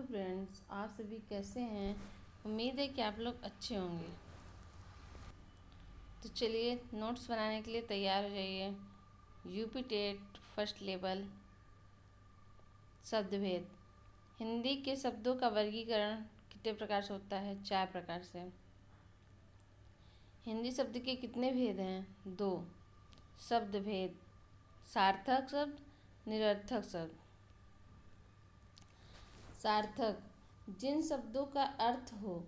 तो फ्रेंड्स, आप सभी कैसे हैं। उम्मीद है कि आप लोग अच्छे होंगे। तो चलिए नोट्स बनाने के लिए तैयार हो जाइए। यूपी टेट फर्स्ट लेवल शब्दभेद। हिंदी के शब्दों का वर्गीकरण कितने प्रकार से होता है? 4 प्रकार से। हिंदी शब्द के कितने भेद हैं? 2। शब्द भेद: सार्थक शब्द, निरर्थक शब्द। सार्थक: जिन शब्दों का अर्थ हो,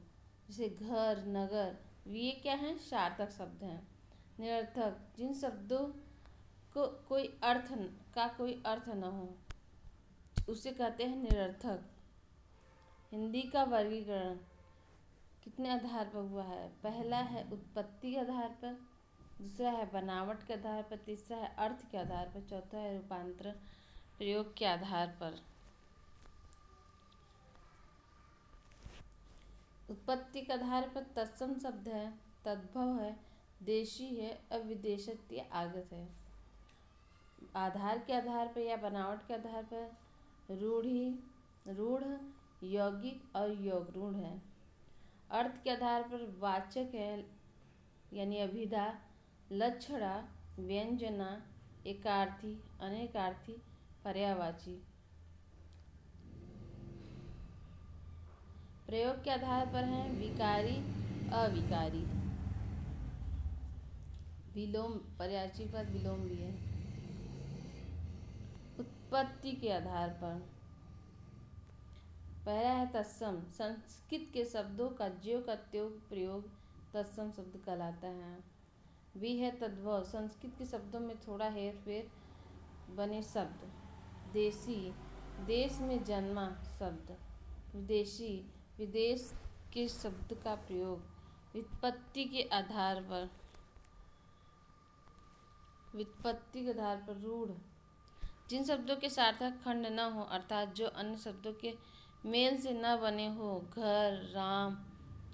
जैसे घर, नगर, ये क्या हैं? सार्थक शब्द हैं। निरर्थक: जिन शब्दों को कोई अर्थ न हो, उसे कहते हैं निरर्थक। हिंदी का वर्गीकरण कितने आधार पर हुआ है? पहला है उत्पत्ति के आधार पर, दूसरा है बनावट के आधार पर, तीसरा है अर्थ के आधार पर, चौथा है रूपांतरण प्रयोग के आधार पर। उत्पत्ति के आधार पर तत्सम शब्द है, तद्भव है, देशी है, अविदेशित या आगत है। आधार के आधार पर या बनावट के आधार पर रूढ़, यौगिक और योगरूढ़ है। अर्थ के आधार पर वाचक है, यानी अभिधा, लक्षणा, व्यंजना, एकार्थी, अनेकार्थी, पर्यायवाची। प्रयोग के आधार पर हैं विकारी, अविकारी, विलोम, पर्यायवाची पर विलोम भी है। उत्पत्ति के आधार पर पहला है तत्सम। संस्कृत के शब्दों का ज्यों का त्यों प्रयोग तत्सम शब्द कहलाता है। भी है तद्भव। संस्कृत के शब्दों में थोड़ा हेर फेर बने शब्द। देशी, देश में जन्मा शब्द। विदेशी, विदेश के शब्द का प्रयोग। व्युत्पत्ति के आधार पर रूढ़: जिन शब्दों के सार्थक खंड न हो, अर्थात जो अन्य शब्दों के मेल से न बने हो, घर, राम,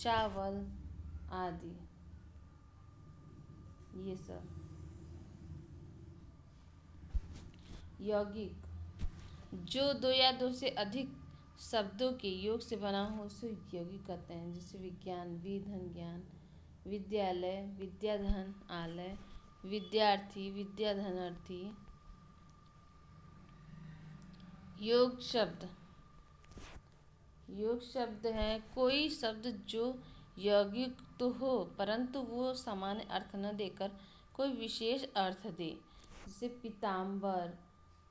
चावल आदि, ये सब। यौगिक: जो 2 या 2 से अधिक शब्दों के योग से बना हो, उसे यौगिक कहते हैं। जैसे विज्ञान, विधन ज्ञान, विद्यालय, विद्याधन आलय, विद्यार्थी, विद्याधनार्थी। योग शब्द है कोई शब्द जो यौगिक तो हो, परंतु वो सामान्य अर्थ न देकर कोई विशेष अर्थ दे। जैसे पीताम्बर,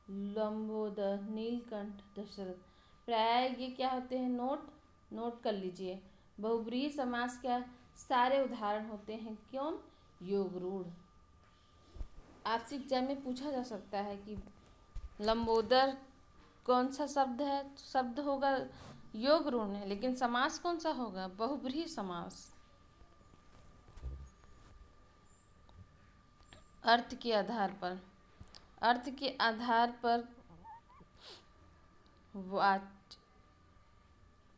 लंबोदर, नीलकंठ, दशरथ। प्राय ये क्या होते हैं? नोट कर लीजिए। बहुब्रीहि समास का सारे उदाहरण होते हैं। क्यों? योगरूढ़। आपसे एग्जाम में पूछा जा सकता है कि लंबोदर कौन सा शब्द है? शब्द होगा योगरूढ़ है, लेकिन समास कौन सा होगा? बहुब्रीहि समास। अर्थ के आधार पर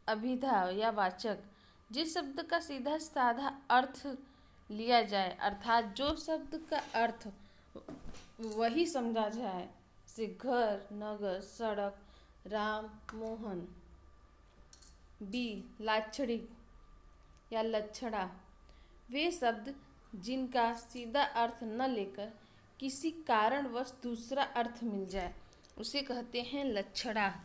अभिधा या वाचक: जिस शब्द का सीधा साधा अर्थ लिया जाए, अर्थात जो शब्द का अर्थ वही समझा जाए, जैसे घर, नगर, सड़क, राम, मोहन। बी लाक्षणिक या लक्षणा: वे शब्द जिनका सीधा अर्थ न लेकर किसी कारणवश दूसरा अर्थ मिल जाए, उसे कहते हैं लक्षणा।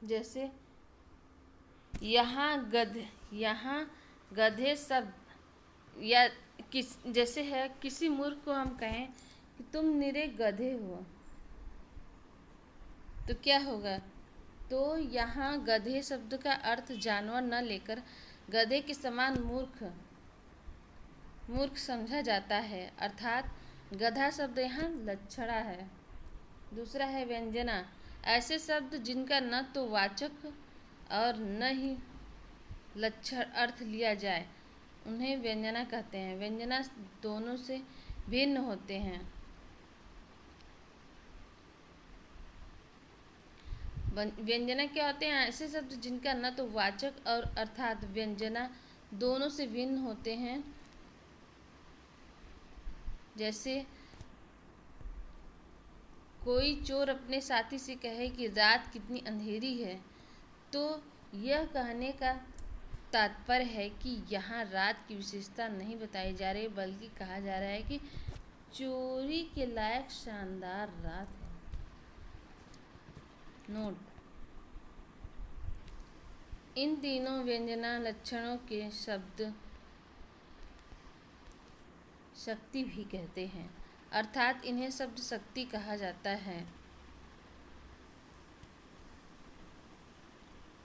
जैसे यहाँ गधे शब्द, या जैसे है किसी मूर्ख को हम कहें कि तुम निरे गधे हो, तो क्या होगा? तो यहाँ गधे शब्द का अर्थ जानवर न लेकर गधे के समान मूर्ख समझा जाता है, अर्थात गधा शब्द यहाँ लक्षणा है। दूसरा है व्यंजना: ऐसे शब्द जिनका न तो वाचक और न ही लक्षण अर्थ लिया जाए, उन्हें व्यंजना कहते हैं। व्यंजना दोनों से भिन्न होते हैं। व्यंजना क्या होते हैं? ऐसे शब्द जिनका न तो वाचक और अर्थात व्यंजना दोनों से भिन्न होते हैं। जैसे कोई चोर अपने साथी से कहे कि रात कितनी अंधेरी है, तो यह कहने का तात्पर्य है कि यहाँ रात की विशेषता नहीं बताई जा रही, बल्कि कहा जा रहा है कि चोरी के लायक शानदार रात है। नोट: इन तीनों व्यंजना लक्षणों के शब्द शक्ति भी कहते हैं, अर्थात इन्हें शब्द शक्ति कहा जाता है।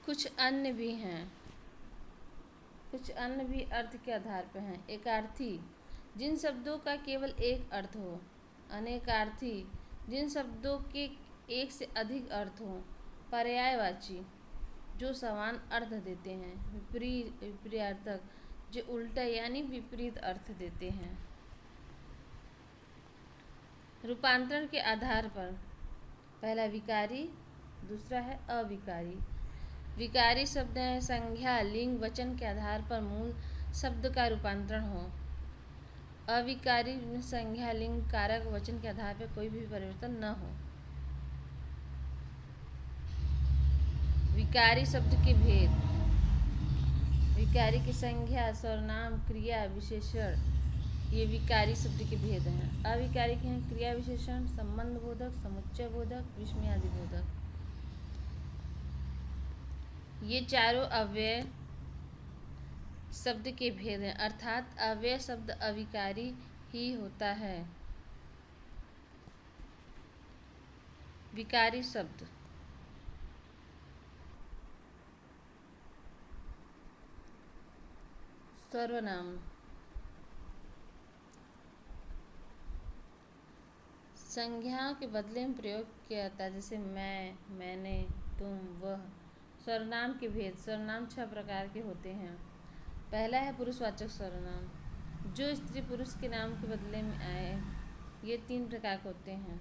कुछ अन्य भी अर्थ के आधार पर हैं। एकार्थी, जिन शब्दों का केवल एक अर्थ हो। अनेकार्थी, जिन शब्दों के एक से अधिक अर्थ हो। पर्यायवाची, जो समान अर्थ देते हैं। विपर्यार्थक, जो उल्टा यानी विपरीत अर्थ देते हैं। रूपांतरण के आधार पर, पहला विकारी, दूसरा है अविकारी। विकारी शब्द है संज्ञा, लिंग, वचन के आधार पर मूल शब्द का रूपांतरण हो। अविकारी में संज्ञा, लिंग, कारक, वचन के आधार पर कोई भी परिवर्तन न हो। विकारी शब्द के भेद: विकारी की संज्ञा, सर्वनाम, क्रिया, विशेषण, ये विकारी शब्द के भेद हैं। अविकारी के हैं क्रिया विशेषण, संबंध बोधक, समुच्चय बोधक, विस्मयादि बोधक। ये चारों अव्यय शब्द के भेद हैं, अर्थात अव्यय शब्द अविकारी ही होता है। विकारी शब्द: सर्वनाम, संज्ञाओं के बदले में प्रयोग किया जाता है, जैसे मैं, मैंने, तुम, वह। सर्वनाम के भेद: सर्वनाम 6 प्रकार के होते हैं। पहला है पुरुषवाचक सर्वनाम, जो स्त्री पुरुष के नाम के बदले में आए। ये 3 प्रकार के होते हैं।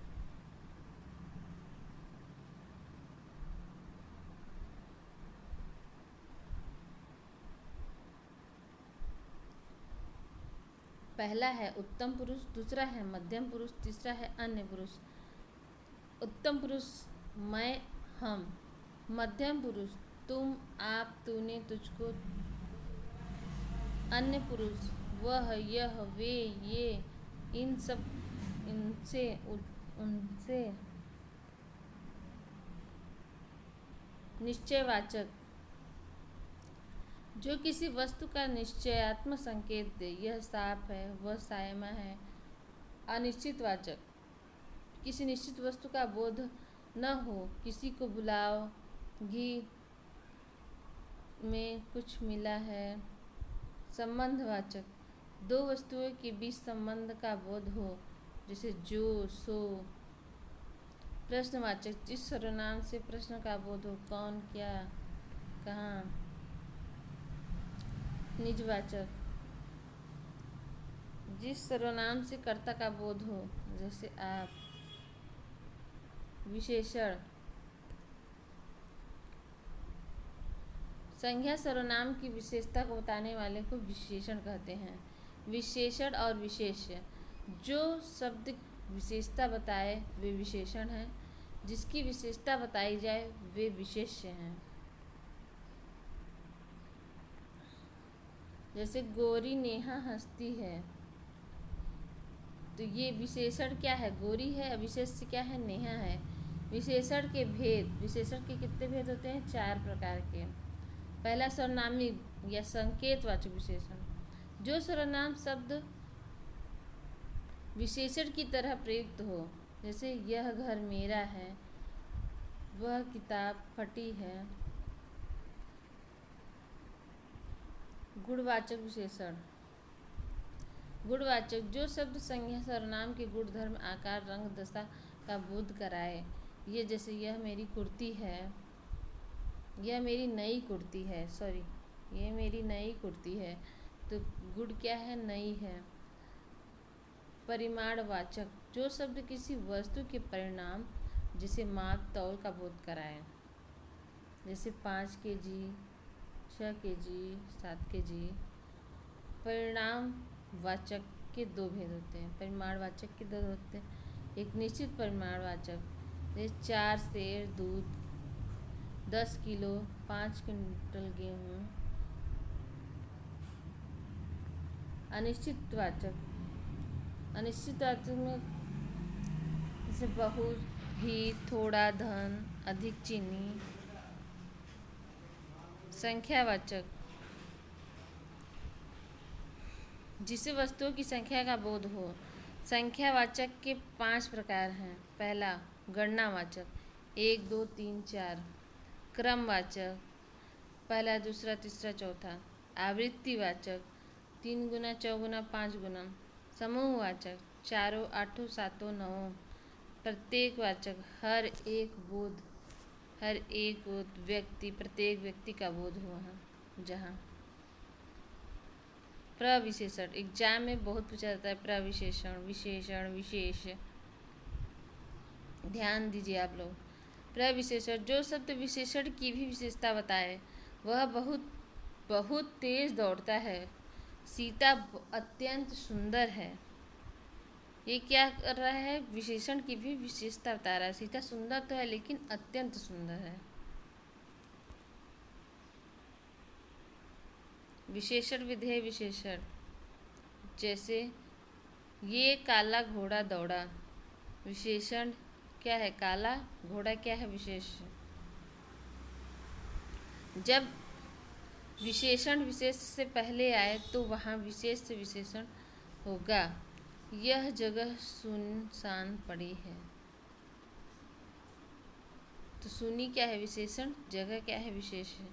पहला है उत्तम पुरुष, दूसरा है मध्यम पुरुष, तीसरा है अन्य पुरुष। उत्तम पुरुष मैं, हम। मध्यम पुरुष तुम, आप, तूने, तुझको। अन्य पुरुष वह, यह, वे, ये, इन सब, इनसे, उनसे। निश्चयवाचक, जो किसी वस्तु का निश्चयात्मक संकेत दे, यह साफ है, वह सायमा है। अनिश्चितवाचक, किसी निश्चित वस्तु का बोध न हो, किसी को बुलाओ, घी में कुछ मिला है। संबंधवाचक, 2 वस्तुओं के बीच संबंध का बोध हो, जैसे जो, सो। प्रश्नवाचक, जिस सर्वनाम से प्रश्न का बोध हो, कौन, क्या, कहाँ। निजवाचक, जिस सर्वनाम से कर्ता का बोध हो, जैसे आप। विशेषण, संज्ञा सर्वनाम की विशेषता को बताने वाले को विशेषण कहते हैं। विशेषण और विशेष्य, जो शब्द विशेषता बताए वे विशेषण हैं, जिसकी विशेषता बताई जाए वे विशेष्य हैं। जैसे गोरी नेहा हंसती है, तो ये विशेषण क्या है? गोरी है। विशेष्य क्या है? नेहा है। विशेषण के भेद: विशेषण के कितने भेद होते हैं? 4 प्रकार के। पहला सर्वनामी या संकेतवाचक विशेषण, जो सर्वनाम शब्द विशेषण की तरह प्रयुक्त हो, जैसे यह घर मेरा है, वह किताब फटी है। गुणवाचक विशेषण: गुणवाचक, जो शब्द संज्ञा सर्वनाम के गुण, धर्म, आकार, रंग, दशा का बोध कराए। ये जैसे यह मेरी कुर्ती है, यह मेरी नई कुर्ती है, ये मेरी नई कुर्ती है, तो गुण क्या है? नई है। परिमाणवाचक, जो शब्द किसी वस्तु के परिणाम, जिसे माप तौल का बोध कराए, जैसे 5 kg, 6 kg, 7 kg। परिणामवाचक के 2 भेद होते हैं। परिमाणवाचक के 2 होते हैं, एक निश्चित परिमाणवाचक, जैसे 4 सेर दूध, 10 किलो, 5 क्विंटल गेहूँ। अनिश्चितवाचक, अनिश्चितवाचक में जैसे बहुत, भी, थोड़ा धन, अधिक चीनी। संख्यावाचक, जिसे वस्तुओं की संख्या का बोध हो। संख्यावाचक के 5 प्रकार हैं। पहला, गणनावाचक, 1 2 3 4। क्रमवाचक, पहला दूसरा तीसरा चौथा। आवृत्तिवाचक, 3 गुना 4 गुना 5 गुना। समूहवाचक, 4 8 7 9। प्रत्येकवाचक, हर एक बोध व्यक्ति, प्रत्येक व्यक्ति का बोध हुआ है जहाँ। प्रविशेषण, एग्जाम में बहुत पूछा जाता है। प्रविशेषण, विशेषण, विशेष। ध्यान दीजिए आप लोग। प्रविशेषण, जो शब्द विशेषण की भी विशेषता बताए। वह बहुत तेज दौड़ता है। सीता अत्यंत सुंदर है। ये क्या कर रहा है? विशेषण की भी विशेषता बता रहा है। सीता सुंदर तो है लेकिन अत्यंत सुंदर है। विशेषण विधेय विशेषण, जैसे ये काला घोड़ा दौड़ा। विशेषण क्या है? काला। घोड़ा क्या है? विशेष। जब विशेषण विशेष से पहले आए तो वहाँ विशेष से विशेषण होगा। यह जगह सुनसान पड़ी है। तो सुनी क्या है? विशेषण। जगह क्या है? विशेष है।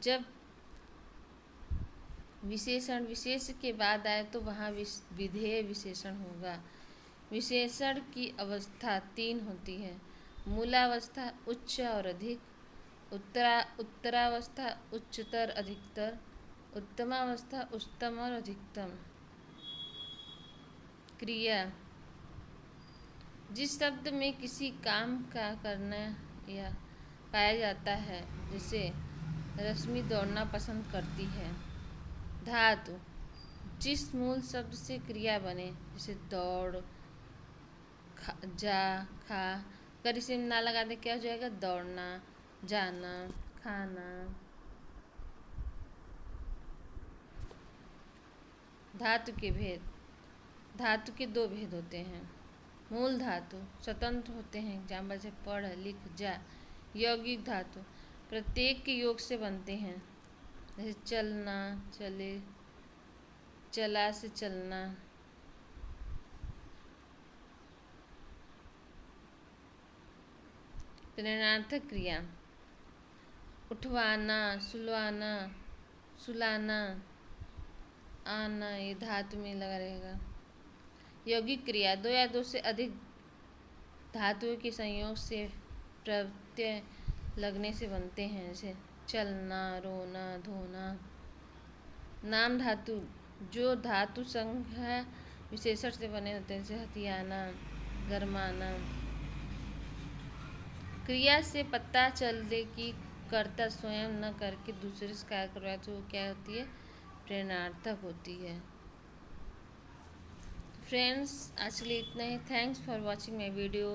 जब विशेषण विशेष के बाद आए तो वहाँ विधेय विशेषण होगा। विशेषण की अवस्था 3 होती है। मूलावस्था, उच्च और अधिक। उत्तरावस्था, उच्चतर अधिकतर। उत्तमावस्था, उच्चतम और अधिकतम। क्रिया, जिस शब्द में किसी काम का करना या पाया जाता है, जैसे रश्मि दौड़ना पसंद करती है। धातु, जिस मूल शब्द से क्रिया बने, जैसे दौड़, जा, खा। अगर इसे ना लगा दे क्या हो जाएगा? दौड़ना, जाना, खाना। धातु के भेद, धातु के 2 भेद होते हैं। मूल धातु स्वतंत्र होते हैं। एग्जाम्पल से पढ़, लिख, जा। यौगिक धातु प्रत्येक के योग से बनते हैं, जैसे चलना, चले, चला से चलना। प्रेरणार्थक क्रिया, उठवाना, सुलवाना, सुलाना, आना, ये धातु में लगा रहेगा। यौगिक क्रिया, 2 या 2 से अधिक धातुओं के संयोग से प्रत्यय लगने से बनते हैं, जैसे चलना, रोना, धोना। नाम धातु, जो धातु संज्ञा विशेषण से बने होते हैं, जैसे हथियाना, गरमाना। क्रिया से पता चले कि कर्ता स्वयं न करके दूसरे से कार्य करवाए तो वो क्या होती है? प्रेरणार्थक होती है। फ्रेंड्स, आज के लिए इतना ही। Thanks for watching my video.